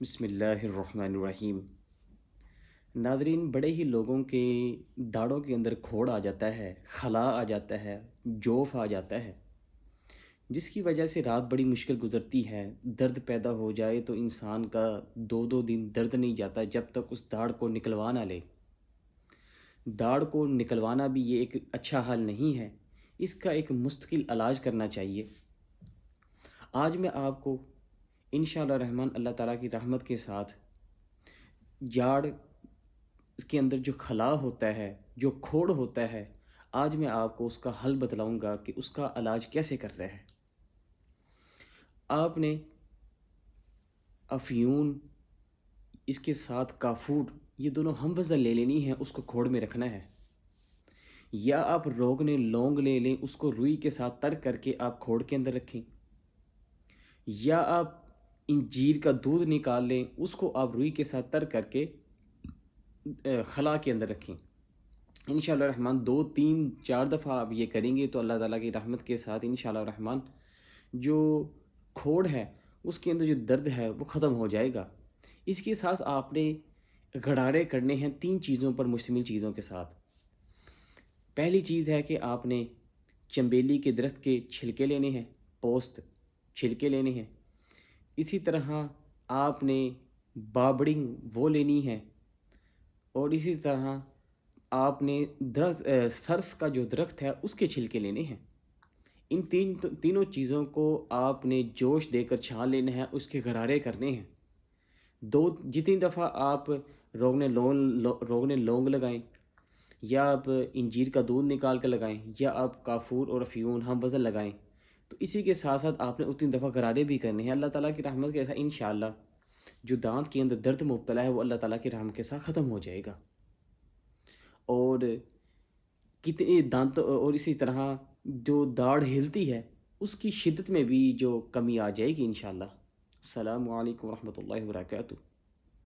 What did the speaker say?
بسم اللہ الرحمن الرحیم۔ ناظرین، بڑے ہی لوگوں کے داڑھوں کے اندر کھوڑ آ جاتا ہے، خلا آ جاتا ہے، جوف آ جاتا ہے، جس کی وجہ سے رات بڑی مشکل گزرتی ہے۔ درد پیدا ہو جائے تو انسان کا دو دو دن درد نہیں جاتا جب تک اس داڑھ کو نکلوا نہ لے۔ داڑھ کو نکلوانا بھی یہ ایک اچھا حل نہیں ہے، اس کا ایک مستقل علاج کرنا چاہیے۔ آج میں آپ کو انشاءاللہ رحمان اللہ تعالیٰ کی رحمت کے ساتھ جاڑ، اس کے اندر جو خلا ہوتا ہے، جو کھوڑ ہوتا ہے، آج میں آپ کو اس کا حل بتلاؤں گا کہ اس کا علاج کیسے کر رہے ہیں۔ آپ نے افیون، اس کے ساتھ کافور، یہ دونوں ہم وزن لے لینی ہے، اس کو کھوڑ میں رکھنا ہے۔ یا آپ روغن لونگ لے لیں، اس کو روئی کے ساتھ تر کر کے آپ کھوڑ کے اندر رکھیں، یا آپ انجیر کا دودھ نکال لیں، اس کو آپ روئی کے ساتھ تر کر کے خلا کے اندر رکھیں۔ انشاءاللہ الرحمن 2 3 4 دفعہ آپ یہ کریں گے تو اللہ تعالیٰ کی رحمت کے ساتھ انشاءاللہ الرحمن جو کھوڑ ہے اس کے اندر جو درد ہے وہ ختم ہو جائے گا۔ اس کے ساتھ آپ نے غرارے کرنے ہیں 3 چیزوں پر مشتمل چیزوں کے ساتھ۔ پہلی چیز ہے کہ آپ نے چنبیلی کے درخت کے چھلکے لینے ہیں، پوست چھلکے لینے ہیں۔ اسی طرح آپ نے بابڑنگ وہ لینی ہے، اور اسی طرح آپ نے سرس کا جو درخت ہے اس کے چھلکے لینے ہیں۔ ان تینوں چیزوں کو آپ نے جوش دے کر چھان لینا ہے، اس کے غرارے کرنے ہیں۔ جتنی دفعہ آپ روغن لونگ لگائیں، یا آپ انجیر کا دودھ نکال کر لگائیں، یا آپ کافور اور افیون ہم وزن لگائیں، تو اسی کے ساتھ ساتھ آپ نے اتنی دفعہ غرارے بھی کرنے ہیں۔ اللہ تعالیٰ کی رحمت کے ساتھ انشاءاللہ جو دانت کے اندر درد مبتلا ہے وہ اللہ تعالیٰ کی رحمت کے ساتھ ختم ہو جائے گا، اور کتنے دانت، اور اسی طرح جو داڑھ ہلتی ہے اس کی شدت میں بھی جو کمی آ جائے گی انشاءاللہ۔ السلام علیکم ورحمۃ اللہ وبرکاتہ۔